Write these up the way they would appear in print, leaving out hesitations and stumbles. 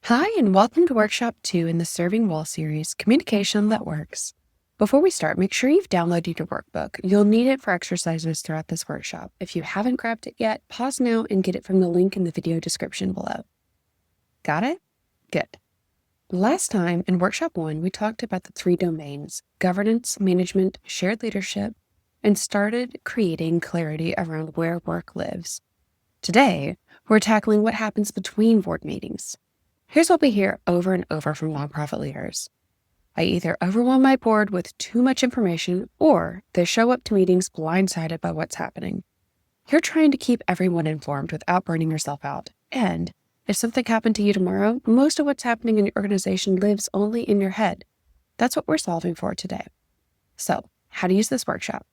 Hi, and welcome to Workshop 2 in the Serving Well series, Communication That Works. Before we start, make sure you've downloaded your workbook. You'll need it for exercises throughout this workshop. If you haven't grabbed it yet, pause now and get it from the link in the video description below. Got it? Good. Last time in Workshop 1, we talked about the 3 domains: governance, management, shared leadership, and started creating clarity around where work lives. Today, we're tackling what happens between board meetings. Here's what we hear over and over from nonprofit leaders. I either overwhelm my board with too much information, or they show up to meetings blindsided by what's happening. You're trying to keep everyone informed without burning yourself out. And if something happened to you tomorrow, most of what's happening in your organization lives only in your head. That's what we're solving for today. So, how to use this workshop.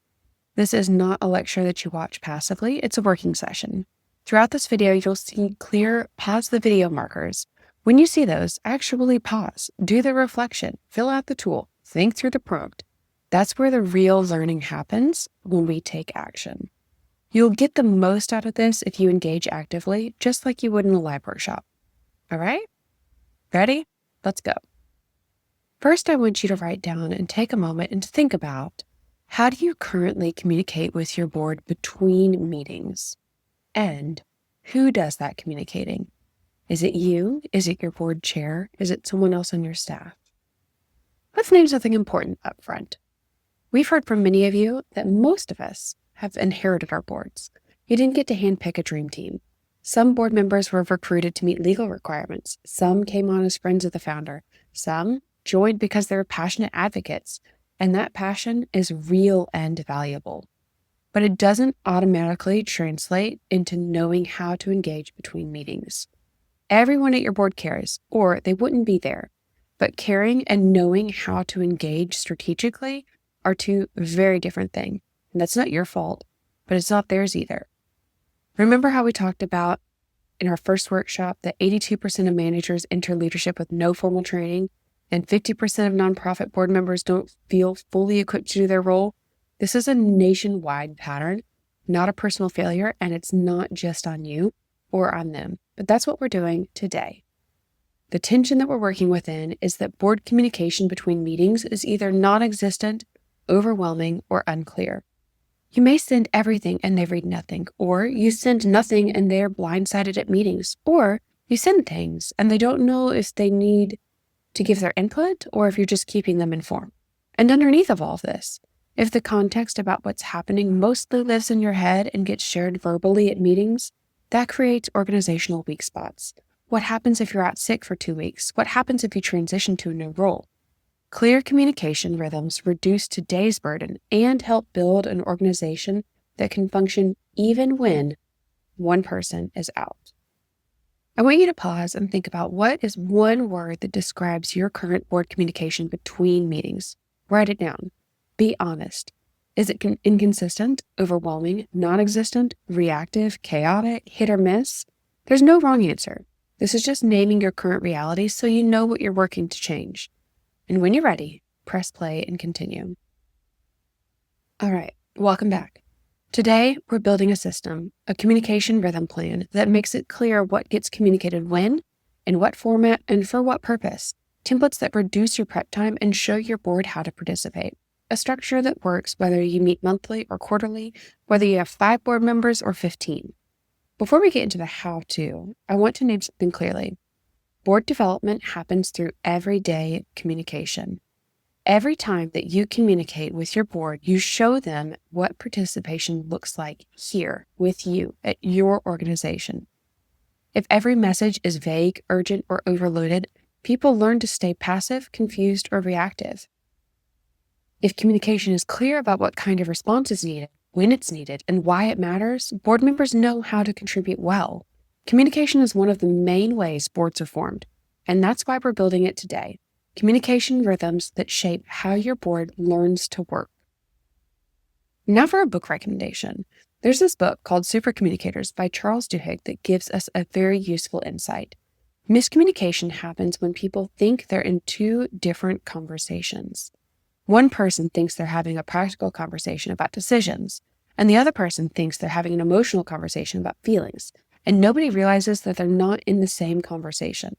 This is not a lecture that you watch passively, it's a working session. Throughout this video, you'll see clear pause the video markers. When you see those, actually pause, do the reflection, fill out the tool, think through the prompt. That's where the real learning happens when we take action. You'll get the most out of this if you engage actively, just like you would in a live workshop. All right? Ready? Let's go. First, I want you to write down and take a moment and think about, how do you currently communicate with your board between meetings? And who does that communicating? Is it you? Is it your board chair? Is it someone else on your staff? Let's name something important up front. We've heard from many of you that most of us have inherited our boards. You didn't get to handpick a dream team. Some board members were recruited to meet legal requirements. Some came on as friends of the founder. Some joined because they were passionate advocates, and that passion is real and valuable. But it doesn't automatically translate into knowing how to engage between meetings. Everyone at your board cares, or they wouldn't be there. But caring and knowing how to engage strategically are two very different things. And that's not your fault, but it's not theirs either. Remember how we talked about in our first workshop that 82% of managers enter leadership with no formal training, and 50% of nonprofit board members don't feel fully equipped to do their role? This is a nationwide pattern, not a personal failure, and it's not just on you or on them. But that's what we're doing today. The tension that we're working within is that board communication between meetings is either non-existent, overwhelming, or unclear. You may send everything and they read nothing, or you send nothing and they're blindsided at meetings, or you send things and they don't know if they need to give their input or if you're just keeping them informed. And underneath of all of this, if the context about what's happening mostly lives in your head and gets shared verbally at meetings, that creates organizational weak spots. What happens if you're out sick for 2 weeks? What happens if you transition to a new role? Clear communication rhythms reduce today's burden and help build an organization that can function even when one person is out. I want you to pause and think about, what is one word that describes your current board communication between meetings? Write it down. Be honest. Is it inconsistent, overwhelming, non-existent, reactive, chaotic, hit or miss? There's no wrong answer. This is just naming your current reality so you know what you're working to change. And when you're ready, press play and continue. All right, welcome back. Today, we're building a system, a communication rhythm plan that makes it clear what gets communicated when, in what format, and for what purpose. Templates that reduce your prep time and show your board how to participate. A structure that works whether you meet monthly or quarterly, whether you have 5 board members or 15. Before we get into the how-to, I want to name something clearly. Board development happens through everyday communication. Every time that you communicate with your board, you show them what participation looks like here with you at your organization. If every message is vague, urgent, or overloaded, people learn to stay passive, confused, or reactive. If communication is clear about what kind of response is needed, when it's needed, and why it matters, board members know how to contribute well. Communication is one of the main ways boards are formed, and that's why we're building it today. Communication rhythms that shape how your board learns to work. Now for a book recommendation. There's this book called Super Communicators by Charles Duhigg that gives us a very useful insight. Miscommunication happens when people think they're in 2 different conversations. One person thinks they're having a practical conversation about decisions, and the other person thinks they're having an emotional conversation about feelings, and nobody realizes that they're not in the same conversation.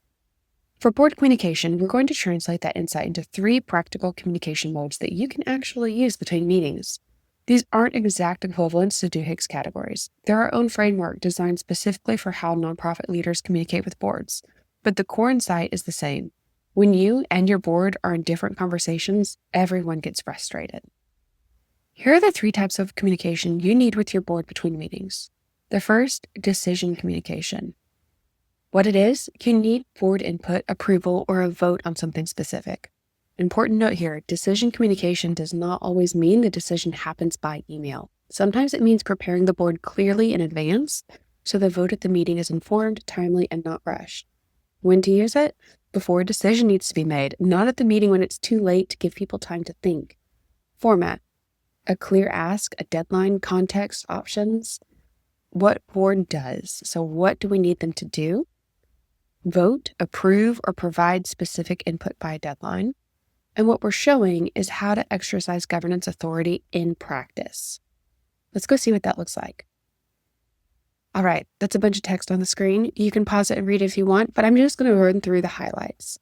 For board communication, we're going to translate that insight into 3 practical communication modes that you can actually use between meetings. These aren't exact equivalents to Duhigg's categories. They're our own framework designed specifically for how nonprofit leaders communicate with boards. But the core insight is the same. When you and your board are in different conversations, everyone gets frustrated. Here are the 3 types of communication you need with your board between meetings. The first, decision communication. What it is, you need board input, approval, or a vote on something specific. Important note here, decision communication does not always mean the decision happens by email. Sometimes it means preparing the board clearly in advance so the vote at the meeting is informed, timely, and not rushed. When to use it? Before a decision needs to be made, not at the meeting when it's too late to give people time to think. Format. A clear ask, a deadline, context, options. What board does. So what do we need them to do? Vote, approve, or provide specific input by a deadline. And what we're showing is how to exercise governance authority in practice. Let's go see what that looks like. All right, that's a bunch of text on the screen. You can pause it and read if you want, but I'm just going to run through the highlights.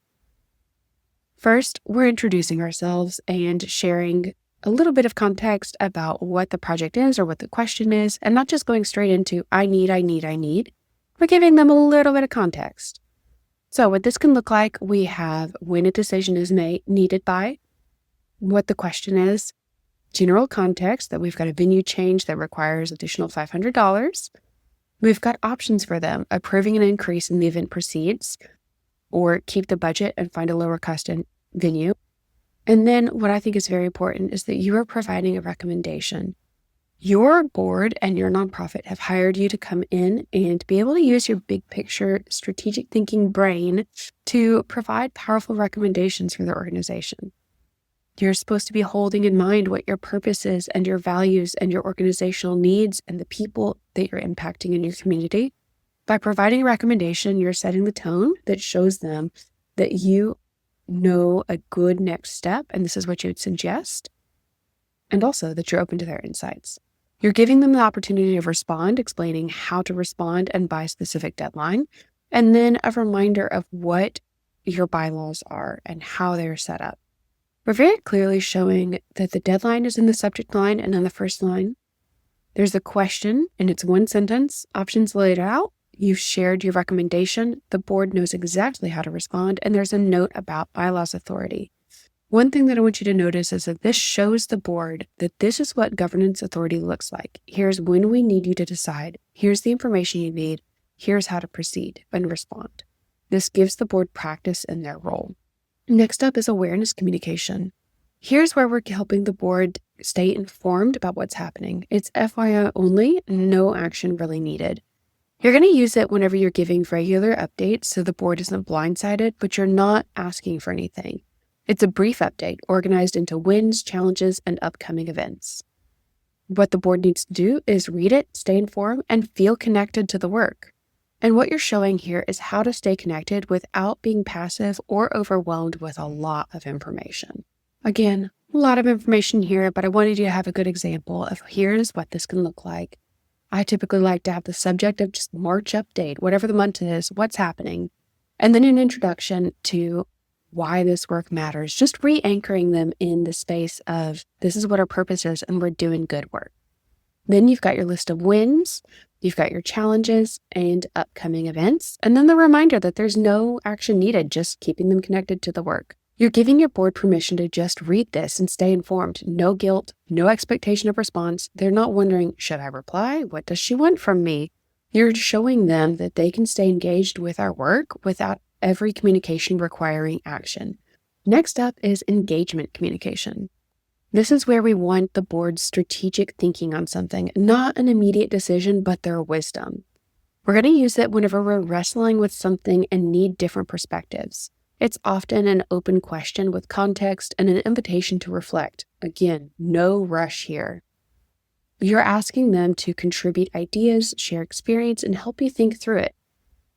First, we're introducing ourselves and sharing a little bit of context about what the project is or what the question is, and not just going straight into, I need. We're giving them a little bit of context. So what this can look like, we have when a decision is needed by, what the question is, general context that we've got a venue change that requires additional $500. We've got options for them, approving an increase in the event proceeds, or keep the budget and find a lower cost venue. And then what I think is very important is that you are providing a recommendation. Your board and your nonprofit have hired you to come in and be able to use your big picture strategic thinking brain to provide powerful recommendations for their organization. You're supposed to be holding in mind what your purpose is and your values and your organizational needs and the people that you're impacting in your community. By providing a recommendation, you're setting the tone that shows them that you know a good next step, and this is what you would suggest, and also that you're open to their insights. You're giving them the opportunity to respond, explaining how to respond and by specific deadline, and then a reminder of what your bylaws are and how they're set up. We're very clearly showing that the deadline is in the subject line and in the first line. There's a question, and it's one sentence, options laid out. You've shared your recommendation. The board knows exactly how to respond, and there's a note about bylaws authority. One thing that I want you to notice is that this shows the board that this is what governance authority looks like. Here's when we need you to decide. Here's the information you need. Here's how to proceed and respond. This gives the board practice in their role. Next up is awareness communication. Here's where we're helping the board stay informed about what's happening. It's FYI only, no action really needed. You're going to use it whenever you're giving regular updates so the board isn't blindsided, but you're not asking for anything. It's a brief update organized into wins, challenges, and upcoming events. What the board needs to do is read it, stay informed, and feel connected to the work. And what you're showing here is how to stay connected without being passive or overwhelmed with a lot of information. Again, a lot of information here, but I wanted you to have a good example of here's what this can look like. I typically like to have the subject of just March update, whatever the month is, what's happening, and then an introduction to why this work matters, just re-anchoring them in the space of this is what our purpose is and we're doing good work. Then you've got your list of wins, you've got your challenges and upcoming events, and then the reminder that there's no action needed, just keeping them connected to the work. You're giving your board permission to just read this and stay informed. No guilt, no expectation of response. They're not wondering, should I reply? What does she want from me? You're showing them that they can stay engaged with our work without every communication requiring action. Next up is engagement communication. This is where we want the board's strategic thinking on something, not an immediate decision, but their wisdom. We're going to use it whenever we're wrestling with something and need different perspectives. It's often an open question with context and an invitation to reflect. Again, no rush here. You're asking them to contribute ideas, share experience, and help you think through it.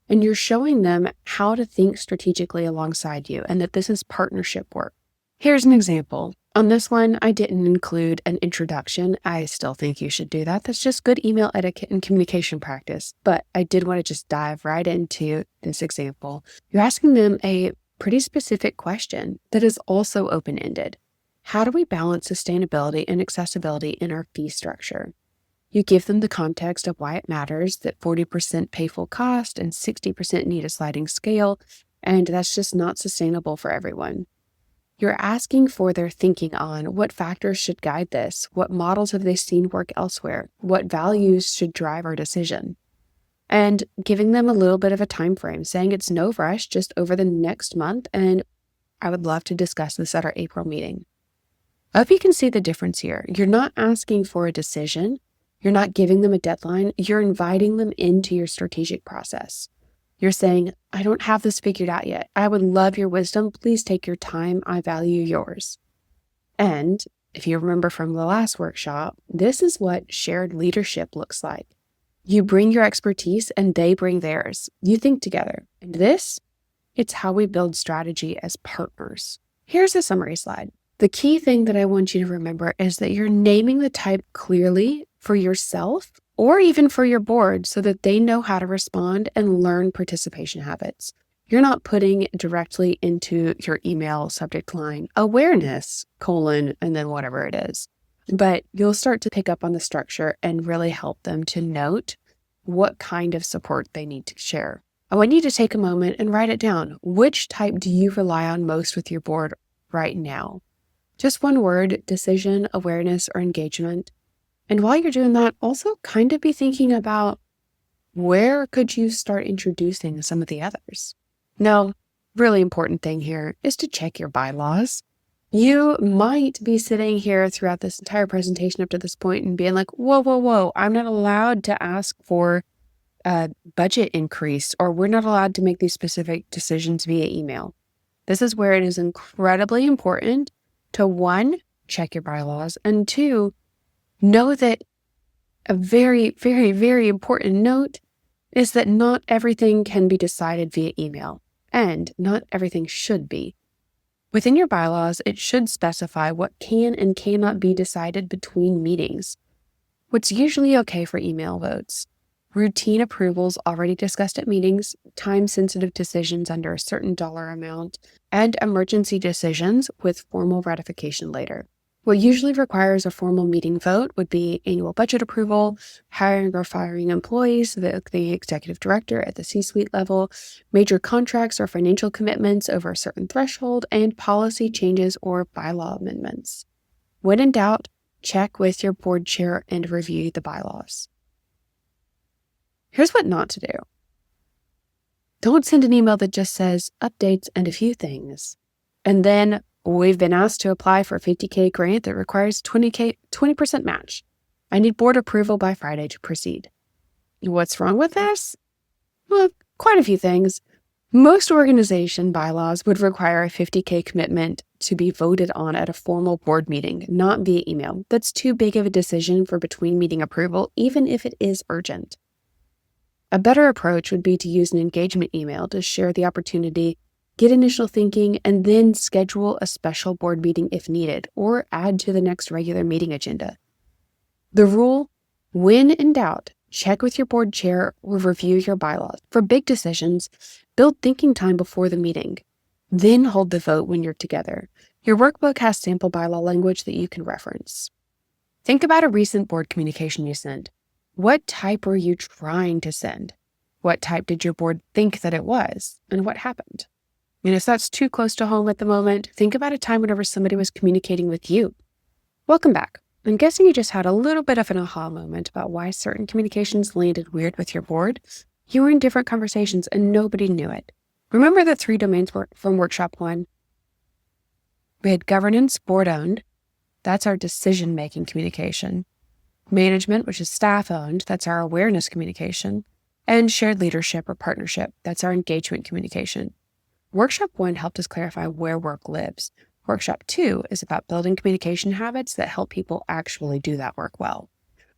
And you're showing them how to think strategically alongside you and that this is partnership work. Here's an example. On this one, I didn't include an introduction. I still think you should do that. That's just good email etiquette and communication practice. But I did want to just dive right into this example. You're asking them a pretty specific question that is also open-ended. How do we balance sustainability and accessibility in our fee structure? You give them the context of why it matters that 40% pay full cost and 60% need a sliding scale, and that's just not sustainable for everyone. You're asking for their thinking on what factors should guide this, what models have they seen work elsewhere, what values should drive our decision, and giving them a little bit of a time frame, saying it's no rush, just over the next month, and I would love to discuss this at our April meeting. I hope you can see the difference here. You're not asking for a decision. You're not giving them a deadline. You're inviting them into your strategic process. You're saying, I don't have this figured out yet. I would love your wisdom. Please take your time. I value yours. And if you remember from the last workshop, this is what shared leadership looks like. You bring your expertise and they bring theirs. You think together. And it's how we build strategy as partners. Here's a summary slide. The key thing that I want you to remember is that you're naming the type clearly for yourself or even for your board so that they know how to respond and learn participation habits. You're not putting directly into your email subject line, awareness, and then whatever it is. But you'll start to pick up on the structure and really help them to note what kind of support they need to share. I want you to take a moment and write it down. Which type do you rely on most with your board right now? Just one word: decision, awareness, or engagement. And while you're doing that, also kind of be thinking about where could you start introducing some of the others. Now, really important thing here is to check your bylaws. You might be sitting here throughout this entire presentation up to this point and being like, whoa, I'm not allowed to ask for a budget increase, or we're not allowed to make these specific decisions via email. This is where it is incredibly important to, one, check your bylaws, and two, know that a very, very, very important note is that not everything can be decided via email, and not everything should be. Within your bylaws, it should specify what can and cannot be decided between meetings. What's usually okay for email votes: routine approvals already discussed at meetings, time-sensitive decisions under a certain dollar amount, and emergency decisions with formal ratification later. What usually requires a formal meeting vote would be annual budget approval, hiring or firing employees, the executive director at the C-suite level, major contracts or financial commitments over a certain threshold, and policy changes or bylaw amendments. When in doubt, check with your board chair and review the bylaws. Here's what not to do. Don't send an email that just says updates and a few things. And then, we've been asked to apply for a $50K grant that requires 20% match. I need board approval by Friday to proceed. What's wrong with this? Well, quite a few things. Most organization bylaws would require a $50K commitment to be voted on at a formal board meeting, not via email. That's too big of a decision for between meeting approval, even if it is urgent. A better approach would be to use an engagement email to share the opportunity, get initial thinking, and then schedule a special board meeting if needed, or add to the next regular meeting agenda. The rule: when in doubt, check with your board chair or review your bylaws. For big decisions, build thinking time before the meeting. Then hold the vote when you're together. Your workbook has sample bylaw language that you can reference. Think about a recent board communication you sent. What type were you trying to send? What type did your board think that it was? And what happened? And if that's too close to home at the moment, think about a time whenever somebody was communicating with you. Welcome back. I'm guessing you just had a little bit of an aha moment about why certain communications landed weird with your board. You were in different conversations and nobody knew it. Remember the 3 domains from workshop 1? We had governance, board owned. That's our decision-making communication. Management, which is staff owned. That's our awareness communication. And shared leadership or partnership. That's our engagement communication. Workshop 1 helped us clarify where work lives. Workshop 2 is about building communication habits that help people actually do that work well.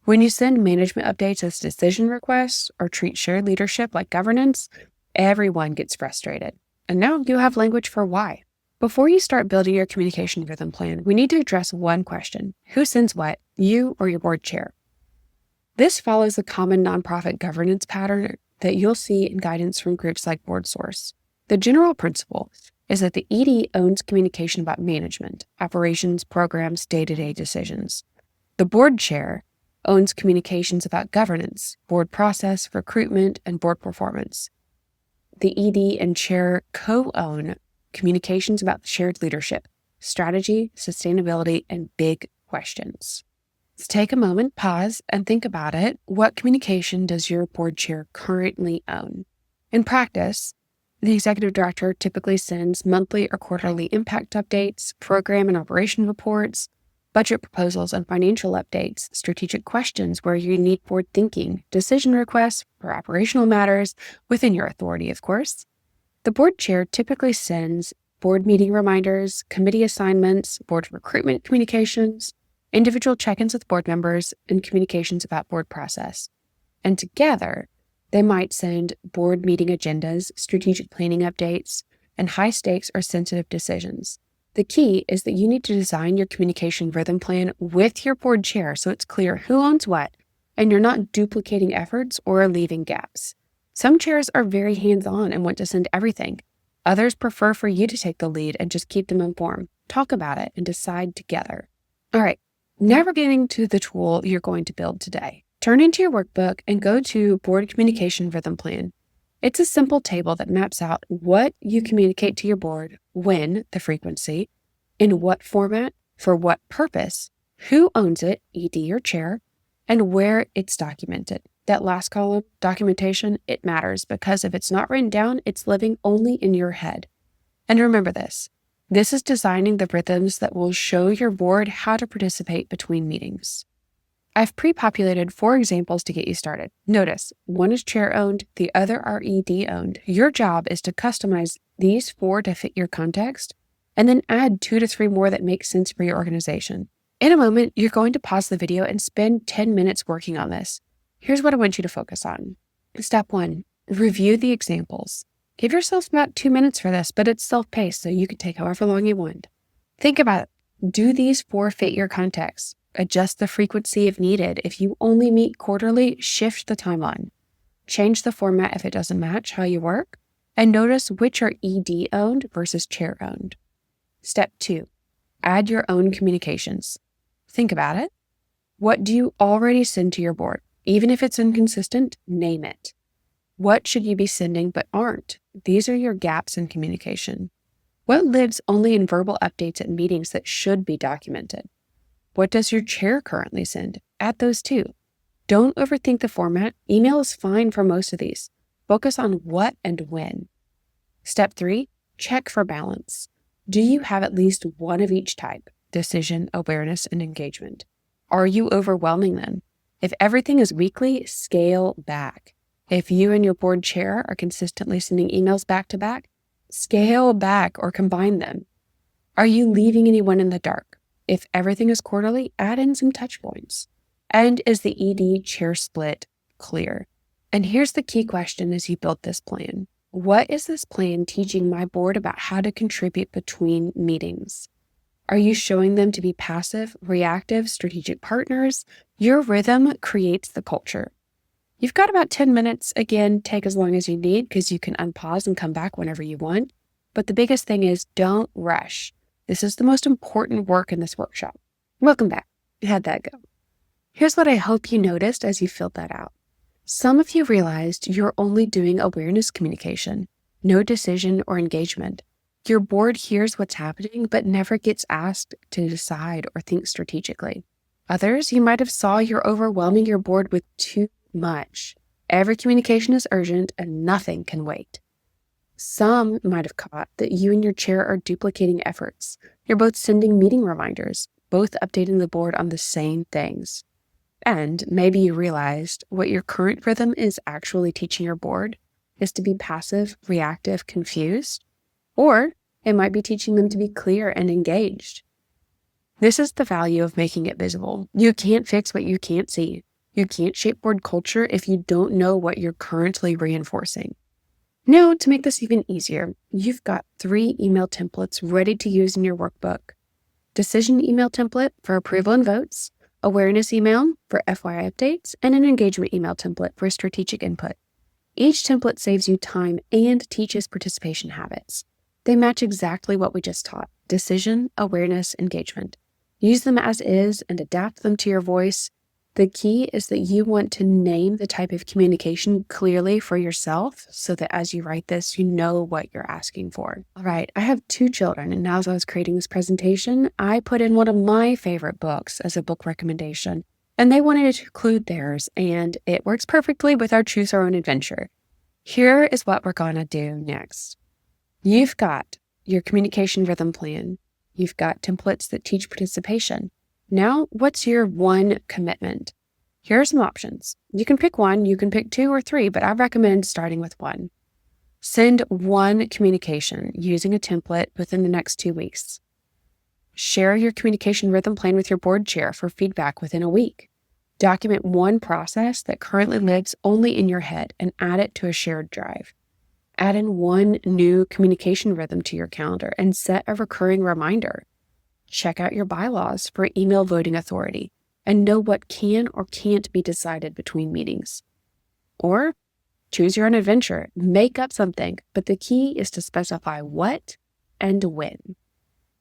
When you send management updates as decision requests or treat shared leadership like governance, everyone gets frustrated. And now you have language for why. Before you start building your communication rhythm plan, we need to address one question. Who sends what, you or your board chair? This follows a common nonprofit governance pattern that you'll see in guidance from groups like BoardSource. The general principle is that the ED owns communication about management, operations, programs, day-to-day decisions. The board chair owns communications about governance, board process, recruitment, and board performance. The ED and chair co-own communications about shared leadership, strategy, sustainability, and big questions. Let's take a moment, pause, and think about it. What communication does your board chair currently own? In practice, the executive director typically sends monthly or quarterly impact updates, program and operation reports, budget proposals and financial updates, strategic questions where you need board thinking, decision requests for operational matters within your authority, of course. The board chair typically sends board meeting reminders, committee assignments, board recruitment communications, individual check-ins with board members, and communications about board process. And together, they might send board meeting agendas, strategic planning updates, and high stakes or sensitive decisions. The key is that you need to design your communication rhythm plan with your board chair so it's clear who owns what, and you're not duplicating efforts or leaving gaps. Some chairs are very hands-on and want to send everything. Others prefer for you to take the lead and just keep them informed. Talk about it and decide together. All right. Now we're getting to the tool you're going to build today. Turn into your workbook and go to Board Communication Rhythm Plan. It's a simple table that maps out what you communicate to your board, when, the frequency, in what format, for what purpose, who owns it, ED or chair, and where it's documented. That last column, documentation, it matters because if it's not written down, it's living only in your head. And remember this. This is designing the rhythms that will show your board how to participate between meetings. I've pre-populated 4 examples to get you started. Notice, one is chair-owned, the other are ED-owned. Your job is to customize these 4 to fit your context, and then add 2 to 3 more that make sense for your organization. In a moment, you're going to pause the video and spend 10 minutes working on this. Here's what I want you to focus on. Step 1, review the examples. Give yourself about 2 minutes for this, but it's self-paced, so you can take however long you want. Think about it. Do these 4 fit your context? Adjust the frequency if needed. If you only meet quarterly, shift the timeline. Change the format if it doesn't match how you work. And notice which are ED-owned versus chair-owned. Step 2, add your own communications. Think about it. What do you already send to your board? Even if it's inconsistent, name it. What should you be sending but aren't? These are your gaps in communication. What lives only in verbal updates at meetings that should be documented? What does your chair currently send? Add those too. Don't overthink the format. Email is fine for most of these. Focus on what and when. Step 3, check for balance. Do you have at least one of each type? Decision, awareness, and engagement. Are you overwhelming them? If everything is weekly, scale back. If you and your board chair are consistently sending emails back to back, scale back or combine them. Are you leaving anyone in the dark? If everything is quarterly, add in some touch points. And is the ED chair split clear? And here's the key question as you build this plan. What is this plan teaching my board about how to contribute between meetings? Are you showing them to be passive, reactive, strategic partners? Your rhythm creates the culture. You've got about 10 minutes. Again, take as long as you need because you can unpause and come back whenever you want. But the biggest thing is don't rush. This is the most important work in this workshop. Welcome back. How'd that go? Here's what I hope you noticed as you filled that out. Some of you realized you're only doing awareness communication, no decision or engagement. Your board hears what's happening, but never gets asked to decide or think strategically. Others, you might have saw you're overwhelming your board with too much. Every communication is urgent and nothing can wait. Some might have caught that you and your chair are duplicating efforts. You're both sending meeting reminders, both updating the board on the same things. And maybe you realized what your current rhythm is actually teaching your board is to be passive, reactive, confused, or it might be teaching them to be clear and engaged. This is the value of making it visible. You can't fix what you can't see. You can't shape board culture if you don't know what you're currently reinforcing. Now, to make this even easier, you've got 3 email templates ready to use in your workbook. Decision email template for approval and votes, awareness email for FYI updates, and an engagement email template for strategic input. Each template saves you time and teaches participation habits. They match exactly what we just taught: decision, awareness, engagement. Use them as is and adapt them to your voice. The key is that you want to name the type of communication clearly for yourself so that as you write this, you know what you're asking for. All right, I have 2 children, and as I was creating this presentation, I put in one of my favorite books as a book recommendation, and they wanted to include theirs, and it works perfectly with our Choose Our Own Adventure. Here is what we're gonna do next. You've got your communication rhythm plan. You've got templates that teach participation. Now, what's your one commitment? Here are some options. You can pick one, you can pick 2 or 3, but I recommend starting with 1. Send 1 communication using a template within the next 2 weeks. Share your communication rhythm plan with your board chair for feedback within a week. Document 1 process that currently lives only in your head and add it to a shared drive. Add in 1 new communication rhythm to your calendar and set a recurring reminder. Check out your bylaws for email voting authority and know what can or can't be decided between meetings. Or choose your own adventure, make up something, but the key is to specify what and when.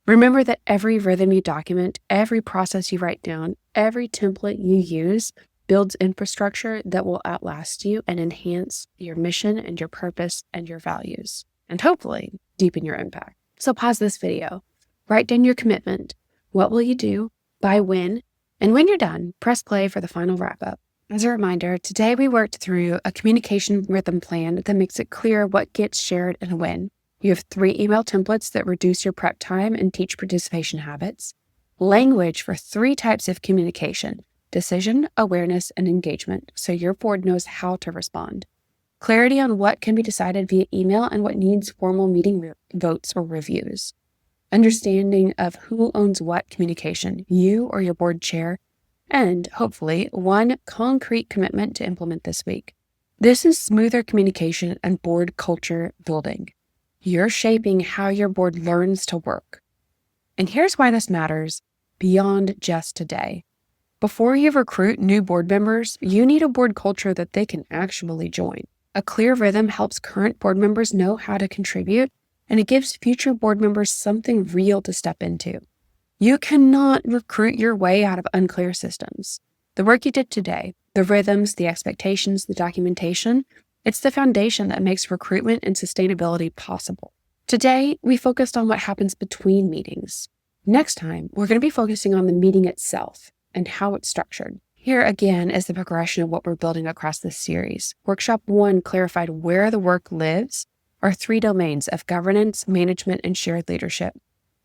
Remember that every rhythm you document, every process you write down, every template you use builds infrastructure that will outlast you and enhance your mission and your purpose and your values, and hopefully deepen your impact. So pause this video. Write down your commitment. What will you do? By when? And when you're done, press play for the final wrap-up. As a reminder, today we worked through a communication rhythm plan that makes it clear what gets shared and when. You have 3 email templates that reduce your prep time and teach participation habits. Language for 3 types of communication: decision, awareness, and engagement, so your board knows how to respond. Clarity on what can be decided via email and what needs formal meeting votes or reviews. Understanding of who owns what communication, you or your board chair, and hopefully 1 concrete commitment to implement this week. This is smoother communication and board culture building. You're shaping how your board learns to work. And here's why this matters beyond just today. Before you recruit new board members, you need a board culture that they can actually join. A clear rhythm helps current board members know how to contribute, and it gives future board members something real to step into. You cannot recruit your way out of unclear systems. The work you did today, the rhythms, the expectations, the documentation, it's the foundation that makes recruitment and sustainability possible. Today, we focused on what happens between meetings. Next time, we're going to be focusing on the meeting itself and how it's structured. Here again is the progression of what we're building across this series. Workshop 1 clarified where the work lives, our 3 domains of governance, management, and shared leadership.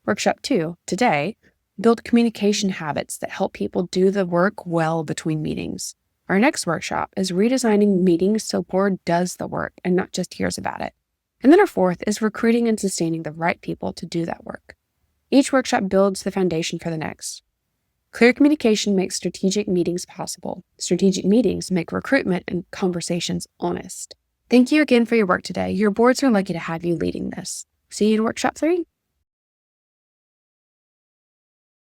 Workshop 2, today, build communication habits that help people do the work well between meetings. Our next workshop is redesigning meetings so board does the work and not just hears about it. And then our 4th is recruiting and sustaining the right people to do that work. Each workshop builds the foundation for the next. Clear communication makes strategic meetings possible. Strategic meetings make recruitment and conversations honest. Thank you again for your work today. Your boards are lucky to have you leading this. See you in workshop 3.